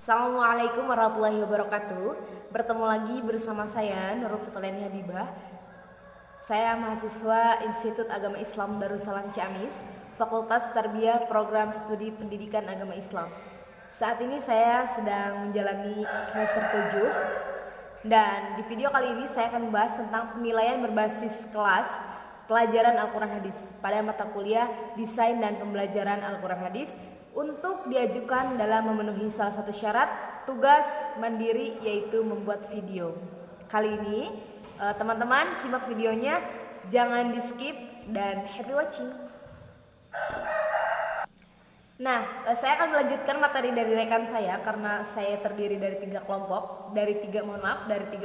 Assalamualaikum warahmatullahi wabarakatuh. Bertemu lagi bersama saya Nurul Fitoleni Habibah. Saya mahasiswa Institut Agama Islam Darussalam Ciamis, Fakultas Tarbiyah Program Studi Pendidikan Agama Islam. Saat ini saya sedang menjalani semester 7 dan di video kali ini saya akan membahas tentang penilaian berbasis kelas pelajaran Al-Quran Hadis pada mata kuliah Desain dan Pembelajaran Al-Quran Hadis untuk diajukan dalam memenuhi salah satu syarat tugas mandiri, yaitu membuat video. Kali ini teman-teman simak videonya, jangan di skip dan happy watching. Nah, saya akan melanjutkan materi dari rekan saya karena saya terdiri dari tiga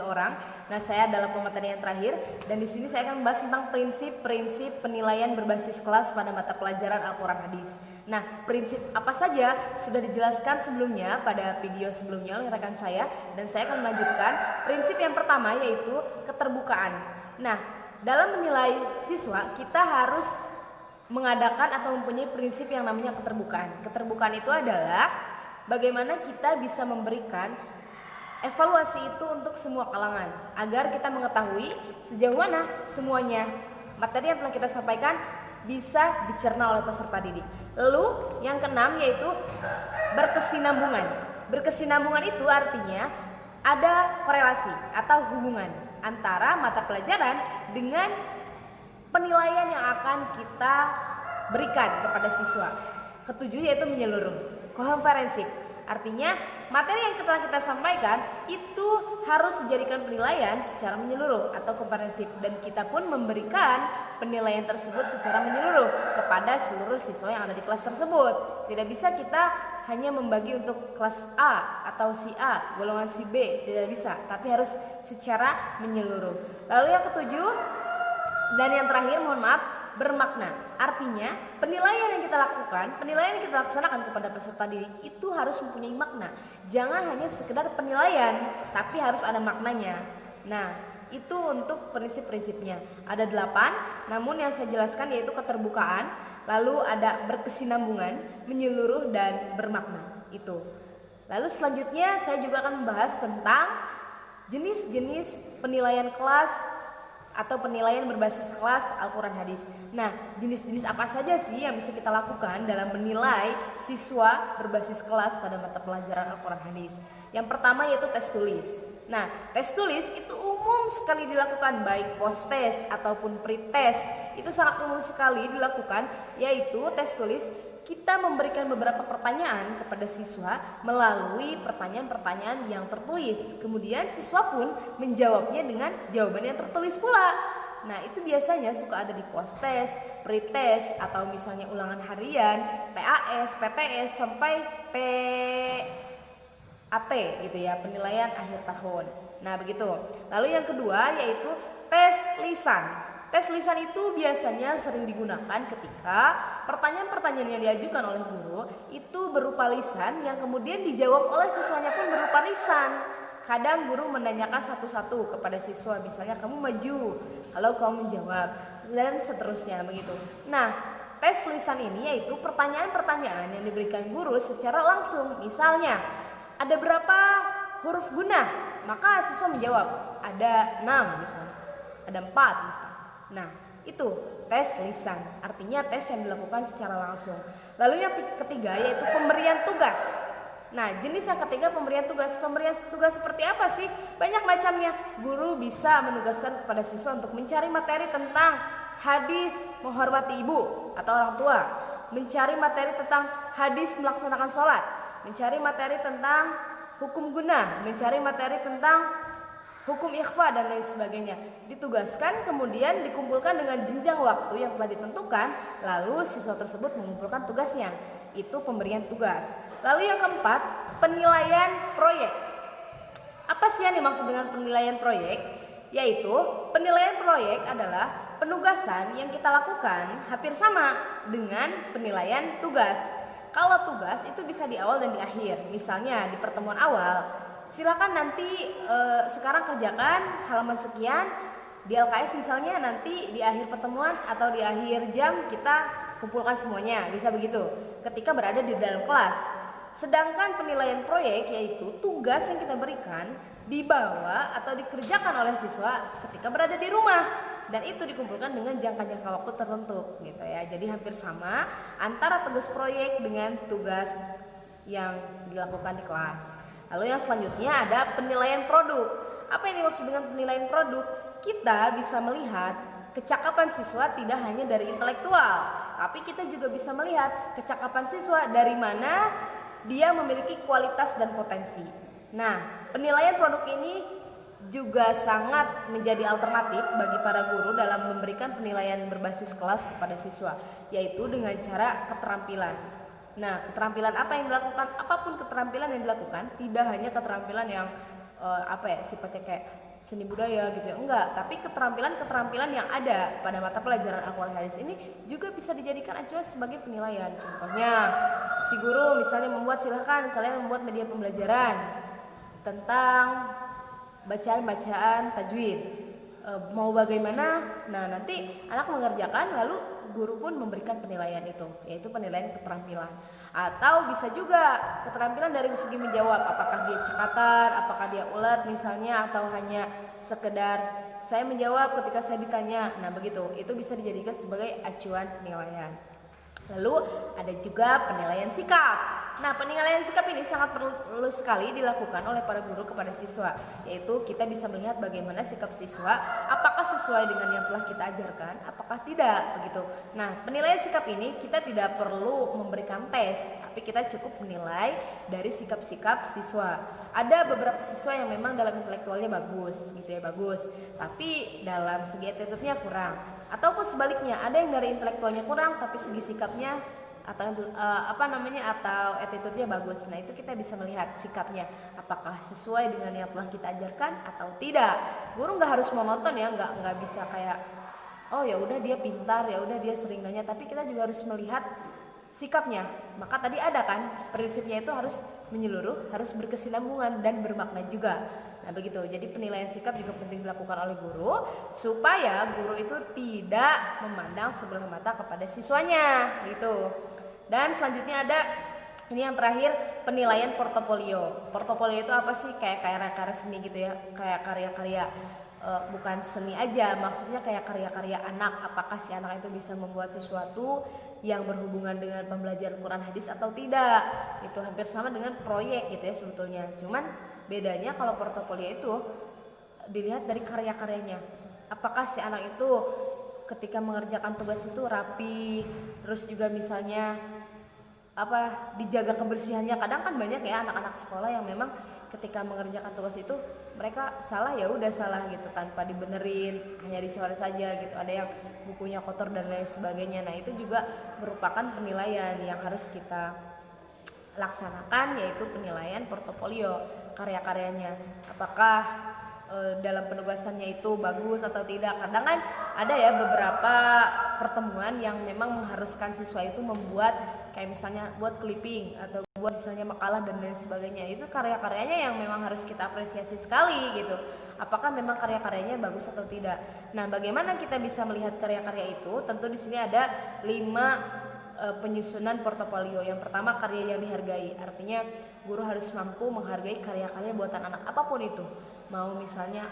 orang. Nah, saya dalam pemateri yang terakhir dan di sini saya akan membahas tentang prinsip-prinsip penilaian berbasis kelas pada mata pelajaran Al-Quran Hadis. Nah, prinsip apa saja sudah dijelaskan sebelumnya pada video sebelumnya oleh rekan saya dan saya akan melanjutkan. Prinsip yang pertama yaitu keterbukaan. Nah, dalam menilai siswa kita harus mengadakan atau mempunyai prinsip yang namanya keterbukaan. Keterbukaan itu adalah bagaimana kita bisa memberikan evaluasi itu untuk semua kalangan agar kita mengetahui sejauh mana semuanya materi yang telah kita sampaikan bisa dicerna oleh peserta didik. Lalu yang keenam yaitu berkesinambungan. Berkesinambungan itu artinya ada korelasi atau hubungan antara mata pelajaran dengan penilaian yang akan kita berikan kepada siswa. Ketujuh yaitu menyeluruh, komprehensif. Artinya materi yang telah kita sampaikan itu harus dijadikan penilaian secara menyeluruh atau komprehensif dan kita pun memberikan penilaian tersebut secara menyeluruh kepada seluruh siswa yang ada di kelas tersebut. Tidak bisa kita hanya membagi untuk kelas A atau si A, golongan si B, tidak bisa, tapi harus secara menyeluruh. Lalu yang ketujuh dan yang terakhir, bermakna. Artinya penilaian yang kita lakukan, penilaian yang kita laksanakan kepada peserta didik itu harus mempunyai makna. Jangan hanya sekedar penilaian, tapi harus ada maknanya. Nah, itu untuk prinsip-prinsipnya. Ada 8, namun yang saya jelaskan yaitu keterbukaan, lalu ada berkesinambungan, menyeluruh, dan bermakna. Itu. Lalu selanjutnya saya juga akan membahas tentang jenis-jenis penilaian kelas atau penilaian berbasis kelas Al-Quran Hadis. Nah, jenis-jenis apa saja sih yang bisa kita lakukan dalam menilai siswa berbasis kelas pada mata pelajaran Al-Quran Hadis? Yang pertama yaitu tes tulis. Nah, tes tulis itu umum sekali dilakukan, baik post test ataupun pre-test. Itu sangat umum sekali dilakukan, yaitu tes tulis. Kita memberikan beberapa pertanyaan kepada siswa melalui pertanyaan-pertanyaan yang tertulis. Kemudian siswa pun menjawabnya dengan jawaban yang tertulis pula. Nah, itu biasanya suka ada di post test, pre-test, atau misalnya ulangan harian, PAS, PTS, sampai PAT gitu ya, penilaian akhir tahun. Nah, begitu. Lalu yang kedua yaitu tes lisan. Tes lisan itu biasanya sering digunakan ketika pertanyaan-pertanyaan yang diajukan oleh guru itu berupa lisan yang kemudian dijawab oleh siswanya pun berupa lisan. Kadang guru menanyakan satu-satu kepada siswa, misalnya kamu maju kalau kamu menjawab, dan seterusnya begitu. Nah, tes lisan ini yaitu pertanyaan-pertanyaan yang diberikan guru secara langsung. Misalnya, ada berapa huruf gunnah? Maka siswa menjawab, ada 6 misalnya, ada 4 misalnya. Nah, itu tes lisan, artinya tes yang dilakukan secara langsung. Lalu yang ketiga yaitu pemberian tugas. Nah, jenis yang ketiga pemberian tugas. Pemberian tugas seperti apa sih? Banyak macamnya. Guru bisa menugaskan kepada siswa untuk mencari materi tentang hadis menghormati ibu atau orang tua, mencari materi tentang hadis melaksanakan sholat, mencari materi tentang hukum gunnah, mencari materi tentang hukum ikhfa dan lain sebagainya. Ditugaskan kemudian dikumpulkan dengan jenjang waktu yang telah ditentukan, lalu siswa tersebut mengumpulkan tugasnya. Itu pemberian tugas. Lalu yang keempat, penilaian proyek. Apa sih yang dimaksud dengan penilaian proyek? Yaitu penilaian proyek adalah penugasan yang kita lakukan hampir sama dengan penilaian tugas. Kalau tugas itu bisa di awal dan di akhir. Misalnya di pertemuan awal, silakan nanti sekarang kerjakan halaman sekian di LKS misalnya, nanti di akhir pertemuan atau di akhir jam kita kumpulkan semuanya, bisa begitu ketika berada di dalam kelas. Sedangkan penilaian proyek yaitu tugas yang kita berikan dibawa atau dikerjakan oleh siswa ketika berada di rumah, dan itu dikumpulkan dengan jangka-jangka waktu tertentu gitu ya. Jadi hampir sama antara tugas proyek dengan tugas yang dilakukan di kelas. Lalu yang selanjutnya ada penilaian produk. Apa yang dimaksud dengan penilaian produk? Kita bisa melihat kecakapan siswa tidak hanya dari intelektual, tapi kita juga bisa melihat kecakapan siswa dari mana dia memiliki kualitas dan potensi. Nah, penilaian produk ini juga sangat menjadi alternatif bagi para guru dalam memberikan penilaian berbasis kelas kepada siswa, yaitu dengan cara keterampilan. Nah, keterampilan apa yang dilakukan? Apapun keterampilan yang dilakukan, tidak hanya keterampilan yang sifatnya kayak seni budaya gitu ya, enggak, tapi keterampilan yang ada pada mata pelajaran Al-Quran Hadis ini juga bisa dijadikan acuan sebagai penilaian. Contohnya, si guru misalnya silahkan kalian membuat media pembelajaran tentang bacaan-bacaan tajwid. Mau bagaimana? Nah, nanti anak mengerjakan, lalu guru pun memberikan penilaian itu, yaitu penilaian keterampilan. Atau bisa juga keterampilan dari segi menjawab, apakah dia cekatan, apakah dia ulet misalnya, atau hanya sekedar saya menjawab ketika saya ditanya. Nah, begitu, itu bisa dijadikan sebagai acuan penilaian. Lalu ada juga penilaian sikap. Nah, penilaian sikap ini sangat perlu sekali dilakukan oleh para guru kepada siswa, yaitu kita bisa melihat bagaimana sikap siswa, apakah sesuai dengan yang telah kita ajarkan, apakah tidak, begitu. Nah, penilaian sikap ini kita tidak perlu memberikan tes, tapi kita cukup menilai dari sikap-sikap siswa. Ada beberapa siswa yang memang dalam intelektualnya bagus, gitu ya, bagus, tapi dalam segi attitude-nya kurang. Ataupun sebaliknya, ada yang dari intelektualnya kurang tapi segi sikapnya atau attitude-nya bagus. Nah, itu kita bisa melihat sikapnya apakah sesuai dengan yang telah kita ajarkan atau tidak. Guru nggak harus monoton ya, nggak bisa kayak oh ya udah dia pintar, ya udah dia sering nanya, tapi kita juga harus melihat sikapnya. Maka tadi ada kan prinsipnya itu harus menyeluruh, harus berkesinambungan dan bermakna juga. Nah, begitu. Jadi penilaian sikap juga penting dilakukan oleh guru supaya guru itu tidak memandang sebelah mata kepada siswanya gitu. Dan selanjutnya ada ini yang terakhir, penilaian portofolio. Portofolio itu apa sih? Kayak karya-karya seni gitu ya, kayak karya-karya bukan seni aja, maksudnya kayak karya-karya anak. Apakah si anak itu bisa membuat sesuatu yang berhubungan dengan pembelajaran Quran hadis atau tidak? Itu hampir sama dengan proyek gitu ya sebetulnya. Cuman bedanya kalau portofolio itu dilihat dari karya-karyanya. Apakah si anak itu ketika mengerjakan tugas itu rapi, terus juga misalnya dijaga kebersihannya. Kadang kan banyak ya anak-anak sekolah yang memang ketika mengerjakan tugas itu mereka salah, ya udah salah gitu tanpa dibenerin, hanya dicoret saja gitu. Ada yang bukunya kotor dan lain sebagainya. Nah, itu juga merupakan penilaian yang harus kita laksanakan, yaitu penilaian portofolio karya-karyanya. Apakah dalam penugasannya itu bagus atau tidak. Kadang kan ada ya beberapa pertemuan yang memang mengharuskan siswa itu membuat kayak misalnya buat clipping atau buat misalnya makalah dan lain sebagainya. Itu karya-karyanya yang memang harus kita apresiasi sekali gitu. Apakah memang karya-karyanya bagus atau tidak. Nah, bagaimana kita bisa melihat karya-karya itu? Tentu di sini ada 5 penyusunan portofolio. Yang pertama, karya yang dihargai. Artinya guru harus mampu menghargai karya-karya buatan anak apapun itu. Mau misalnya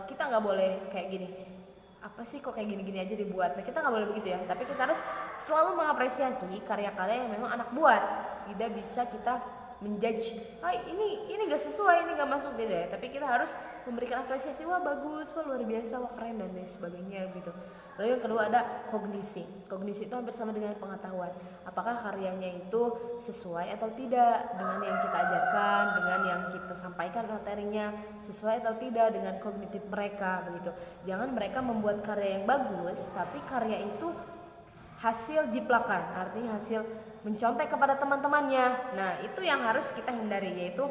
kita nggak boleh kayak gini, apa sih kok kayak gini-gini aja dibuat. Nah, kita nggak boleh begitu ya, tapi kita harus selalu mengapresiasi karya-karya yang memang anak buat. Tidak bisa kita menjudge, ini nggak sesuai, ini nggak masuk, tidak ya. Tapi kita harus memberikan apresiasi, wah bagus, wah luar biasa, wah keren dan lain sebagainya gitu. Lalu yang kedua ada kognisi. Kognisi itu hampir sama dengan pengetahuan. Apakah karyanya itu sesuai atau tidak dengan yang kita ajarkan, dengan yang kita sampaikan materinya, sesuai atau tidak dengan kognitif mereka begitu. Jangan mereka membuat karya yang bagus, tapi karya itu hasil jiplakan, artinya hasil mencontek kepada teman-temannya. Nah, itu yang harus kita hindari, yaitu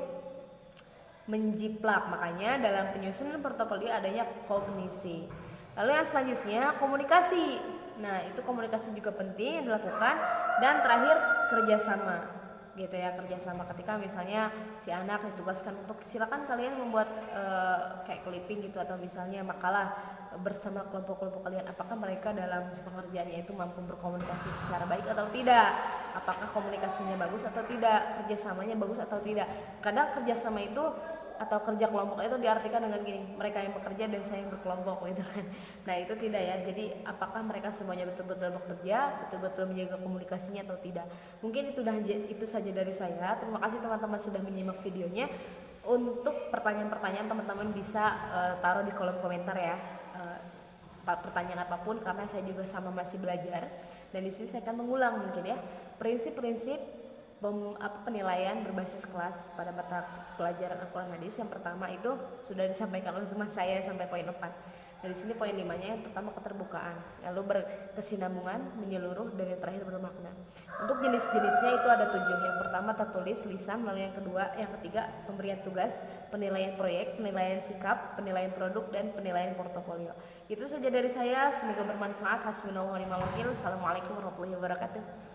menjiplak. Makanya dalam penyusunan portofolio adanya kognisi. Lalu yang selanjutnya komunikasi. Nah, itu komunikasi juga penting yang dilakukan. Dan terakhir kerjasama. gitu ya, kerjasama ketika misalnya si anak ditugaskan untuk silakan kalian membuat kayak clipping gitu atau misalnya makalah bersama kelompok-kelompok kalian, apakah mereka dalam pengerjaannya itu mampu berkomunikasi secara baik atau tidak, apakah komunikasinya bagus atau tidak, kerjasamanya bagus atau tidak. Kadang kerjasama itu atau kerja kelompok itu diartikan dengan gini, mereka yang bekerja dan saya yang berkelompok gitu kan. Nah itu tidak ya, jadi apakah mereka semuanya betul-betul bekerja, betul-betul menjaga komunikasinya atau tidak. Mungkin itu saja dari saya. Terima kasih teman-teman sudah menyimak videonya. Untuk pertanyaan-pertanyaan teman-teman bisa taruh di kolom komentar ya, pertanyaan apapun, karena saya juga sama masih belajar. Dan di sini saya akan mengulang mungkin ya prinsip-prinsip penilaian berbasis kelas pada mata pelajaran Al-Quran Hadis. Yang pertama itu sudah disampaikan oleh teman saya sampai poin 4. Dari sini poin 5-nya yang pertama keterbukaan, lalu berkesinambungan, menyeluruh, dan yang terakhir bermakna. Untuk jenis-jenisnya itu ada 7. Yang pertama tertulis lisan, lalu yang ketiga pemberian tugas, penilaian proyek, penilaian sikap, penilaian produk, dan penilaian portofolio. Itu saja dari saya, semoga bermanfaat. Hasbunallahu wa ni'mal wakil. Assalamualaikum warahmatullahi wabarakatuh.